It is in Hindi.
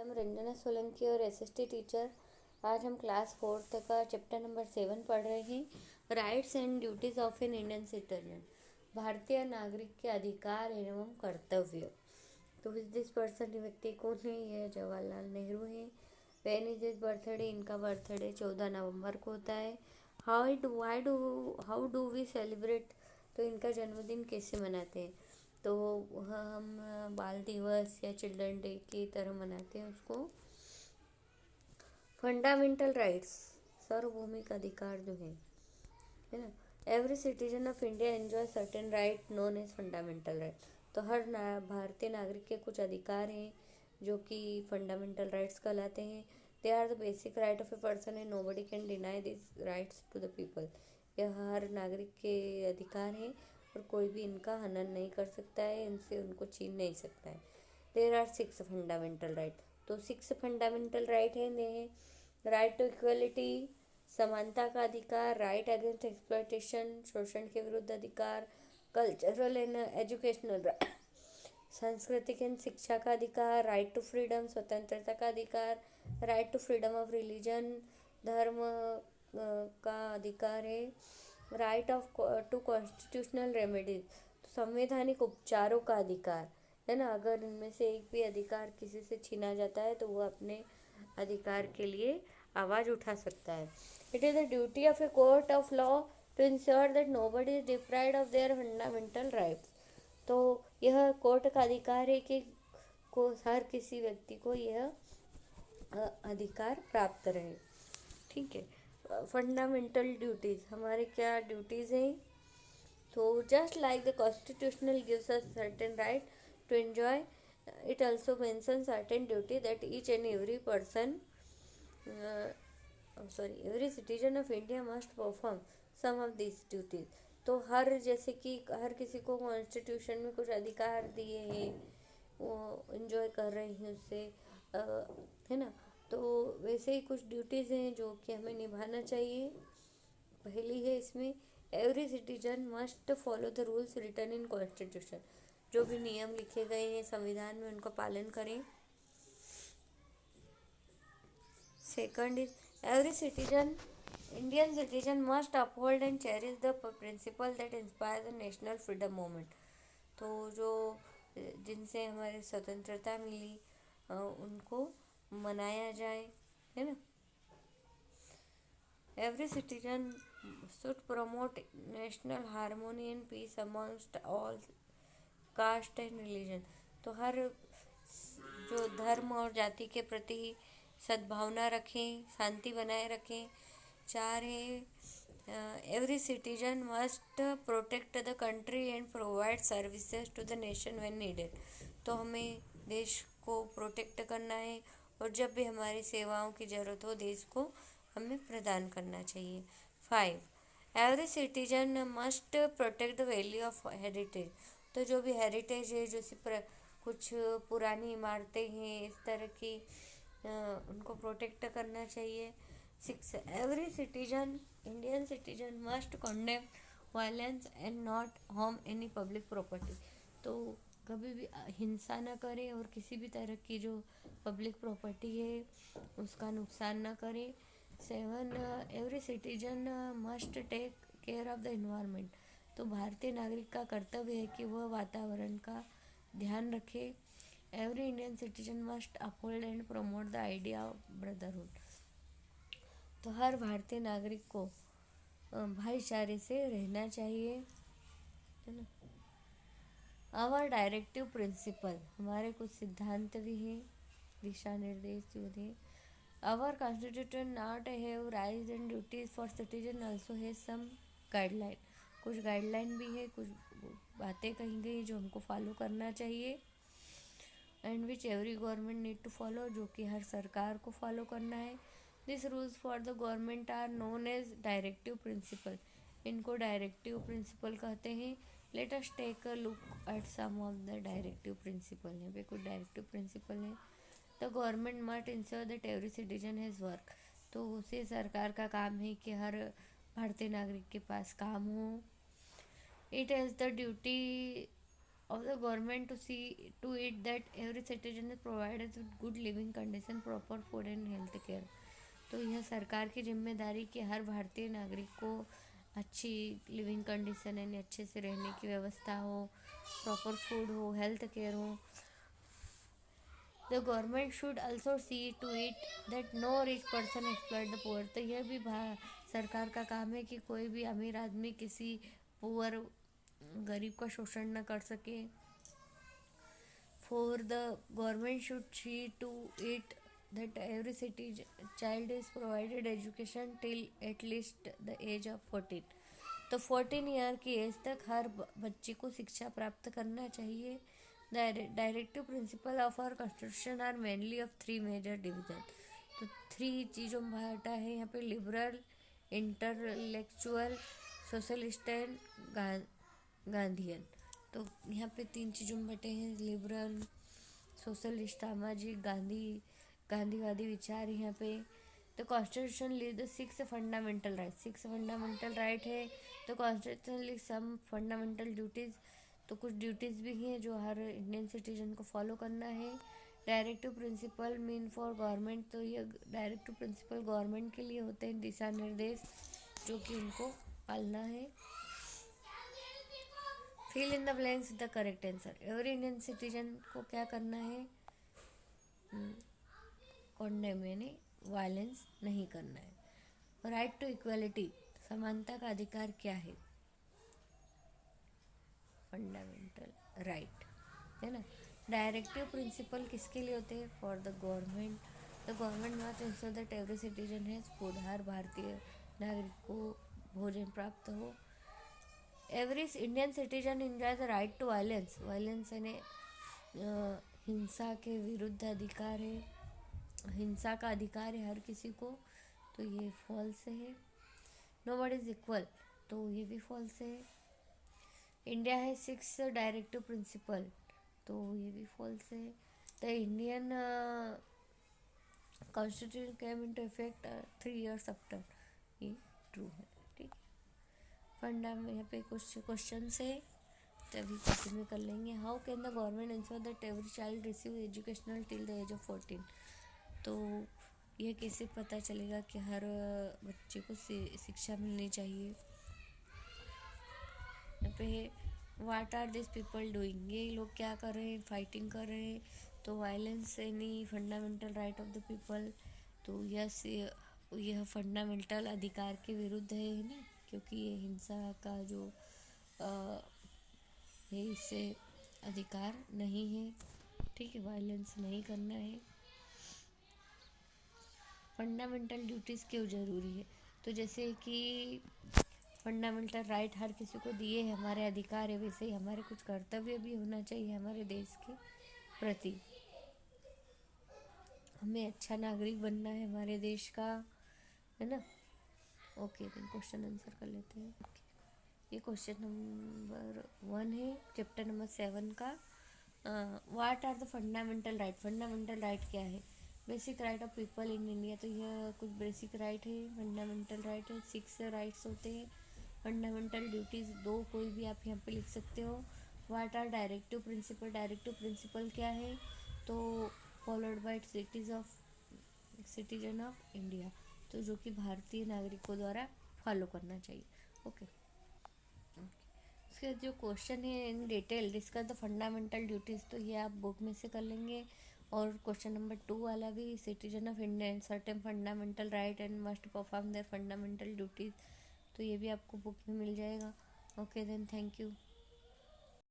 आई एम रंजना सोलंकी और एसएसटी टीचर। आज हम क्लास 4th का चैप्टर नंबर 7 पढ़ रहे हैं, rights and duties of an Indian citizen. भारतीय नागरिक के अधिकार एवं कर्तव्य। तो दिस पर्सन व्यक्ति कौन है? यह जवाहरलाल नेहरू है। When is his birthday? इनका बर्थडे 14 नवंबर को होता है। How do we celebrate? तो इनका जन्मदिन कैसे मनाते हैं? तो हम बाल दिवस या चिल्ड्रन डे की तरह मनाते हैं उसको। फंडामेंटल राइट्स, सार्वभौमिक अधिकार जो है ना। Every citizen of India enjoy certain right known as fundamental right. तो हर भारतीय नागरिक के कुछ अधिकार हैं जो कि फंडामेंटल राइट्स कहलाते हैं। They are the basic right of a person and nobody can deny this rights to the people. यह हर नागरिक के अधिकार हैं और कोई भी इनका हनन नहीं कर सकता है, इनसे उनको छीन नहीं सकता है। There are 6 fundamental right. तो 6 फंडामेंटल राइट हैं। राइट टू इक्वलिटी, समानता का अधिकार, राइट अगेंस्ट एक्सप्लॉयटेशन, शोषण के विरुद्ध अधिकार, कल्चरल एंड एजुकेशनल, सांस्कृतिक एंड शिक्षा का अधिकार, राइट टू फ्रीडम, स्वतंत्रता का अधिकार, right to freedom of religion, धर्म का अधिकार है, right of to constitutional remedies, संवैधानिक उपचारों का अधिकार है ना। अगर इनमें से एक भी अधिकार किसी से छीना जाता है तो वो अपने अधिकार के लिए आवाज़ उठा सकता है। It is the duty of a court of law to ensure that nobody is deprived of their fundamental rights. तो यह कोर्ट का अधिकार है कि हर किसी व्यक्ति को यह अधिकार प्राप्त रहे। ठीक है। फंडामेंटल ड्यूटीज़, हमारे क्या ड्यूटीज़ हैं? तो just like the constitutional gives us certain right to enjoy, it also mentions certain duty that each and every person every citizen of India must perform some of these duties। तो हर जैसे कि हर किसी को कॉन्स्टिट्यूशन में कुछ अधिकार दिए हैं, वो एंजॉय कर रहे हैं उससे है ना। तो वैसे ही कुछ ड्यूटीज़ हैं जो कि हमें निभाना चाहिए। पहली है इसमें, every citizen must follow the rules written in constitution. जो भी नियम लिखे गए हैं संविधान में उनका पालन करें। Second is every citizen, Indian citizen must uphold and cherish the principal that inspire the national freedom movement. तो जो जिनसे हमारी स्वतंत्रता मिली उनको मनाया जाए, है ना। Every citizen should promote national harmony and peace amongst all caste and religion. तो हर जो धर्म और जाति के प्रति सद्भावना रखें, शांति बनाए रखें। 4 है every citizen must protect the country and provide services to the nation when needed. तो हमें देश को प्रोटेक्ट करना है और जब भी हमारी सेवाओं की ज़रूरत हो देश को हमें प्रदान करना चाहिए। 5 every citizen must protect the value of heritage. तो जो भी हेरिटेज है, जैसे कुछ पुरानी इमारतें हैं इस तरह की, उनको प्रोटेक्ट करना चाहिए। 6 every citizen, Indian citizen must condemn violence and not harm any public property. तो कभी भी हिंसा न करें और किसी भी तरह की जो पब्लिक प्रॉपर्टी है उसका नुकसान न करें। 7 every citizen must take care of the environment. तो भारतीय नागरिक का कर्तव्य है कि वह वातावरण का ध्यान रखे। Every Indian citizen must uphold and promote the idea of brotherhood. तो हर भारतीय नागरिक को भाईचारे से रहना चाहिए, है ना। आवर डायरेक्टिव प्रिंसिपल, हमारे कुछ सिद्धांत भी हैं, दिशा निर्देश जो हैं। Our constitution not have rights and duties for citizen also है सम गाइडलाइन। कुछ गाइडलाइन भी है, कुछ बातें कही गई जो हमको फॉलो करना चाहिए। And which every government need to follow, जो कि हर सरकार को फॉलो करना है। This rules for the government are known as directive principle. इनको डायरेक्टिव प्रिंसिपल कहते हैं। Let us take a look at some of the directive principle. यहाँ पे कुछ डायरेक्टिव प्रिंसिपल हैं। The government must ensure that every citizen has work. तो उसे सरकार का काम है कि हर भारतीय नागरिक के पास काम हो। It has the duty of the government to see to it that every citizen is provided with good living condition, proper food and health care। तो यह सरकार की जिम्मेदारी कि हर भारतीय नागरिक को अच्छी लिविंग कंडीशन यानी अच्छे से रहने की व्यवस्था हो, प्रॉपर फूड हो, हेल्थ केयर हो। The government should also see to it that no rich person exploit the poor. तो यह भी सरकार का काम है कि कोई भी अमीर आदमी किसी पुअर गरीब का शोषण न कर सके। For the government should see to it that every city child is provided education till at least the age of 14। तो 14 ईयर की एज तक हर बच्चे को शिक्षा प्राप्त करना चाहिए। The directive principle of our constitution are mainly of 3 major division. तो 3 चीज़ों में बांटा है यहाँ पे, liberal, intellectual, socialist and Gandhian. तो यहाँ पे 3 चीज़ों में बटे हैं, लिबरल, सोशलिस्ट सामाजिक, गांधीवादी विचार यहाँ पे। तो constitution list the 6 fundamental right, 6 fundamental right है। तो constitution list some fundamental duties, तो कुछ ड्यूटीज़ भी हैं जो हर इंडियन सिटीजन को फॉलो करना है। Directive principle mean for government, तो ये डायरेक्टिव प्रिंसिपल गवर्नमेंट के लिए होते हैं, दिशा निर्देश जो कि उनको पालना है। Fill in the blanks the correct answer. Every Indian citizen को क्या करना है, कॉन्डेम यानी वायलेंस नहीं करना है। राइट टू इक्वलिटी, समानता का अधिकार क्या है, फंडामेंटल राइट है ना। डायरेक्टिव प्रिंसिपल किसके लिए होते हैं, for the government. The government must ensure that every citizen has food, हर भारतीय नागरिक को भोजन प्राप्त हो। Every Indian citizen enjoy the right to violence, violence यानी हिंसा के विरुद्ध अधिकार है, हिंसा का अधिकार है हर किसी को, तो ये फॉल्स है। नोबडी इज इक्वल, तो ये भी फॉल्स है। इंडिया है 6 डायरेक्टिव प्रिंसिपल, तो ये भी फॉल्स है। The Indian constitution came into effect 3 years after, ये ट्रू है। ठीक, फंडा में यहाँ पे कुछ क्वेश्चन है, तभी क्वेश्चन में कर लेंगे। How can the government ensure that every child receive educational till the age of 14। तो यह कैसे पता चलेगा कि हर बच्चे को शिक्षा मिलनी चाहिए। यहाँ पे what are this people doing, ये लोग क्या कर रहे हैं, फाइटिंग कर रहे हैं। तो violence any fundamental right of the people, तो यह फंडामेंटल अधिकार के विरुद्ध है ना, क्योंकि ये हिंसा का जो है, इससे अधिकार नहीं है। ठीक है, वायलेंस नहीं करना है। फंडामेंटल ड्यूटीज़ क्यों ज़रूरी है, तो जैसे कि फंडामेंटल राइट हर किसी को दिए हैं, हमारे अधिकार है, वैसे ही हमारे कुछ कर्तव्य भी होना चाहिए हमारे देश के प्रति। हमें अच्छा नागरिक बनना है हमारे देश का, है ना। ओके, देन क्वेश्चन आंसर कर लेते हैं। ये क्वेश्चन नंबर 1 है, चैप्टर नंबर 7 का। What are the fundamental right, fundamental right क्या है, basic right of people in India. तो यह कुछ बेसिक राइट है, फंडामेंटल राइट है, 6 राइट्स होते हैं। फंडामेंटल ड्यूटीज़ 2 कोई भी आप यहाँ पे लिख सकते हो। What are directive principle, directive principle क्या है, तो followed by citizen of India, तो जो कि भारतीय नागरिकों द्वारा फॉलो करना चाहिए। ओके, इसके जो क्वेश्चन है in detail discuss the fundamental duties, तो ये आप बुक में से कर लेंगे। और क्वेश्चन नंबर 2 वाला भी, citizen of India certain fundamental right and must perform their fundamental duties, तो ये भी आपको बुक में मिल जाएगा। Okay then, thank you.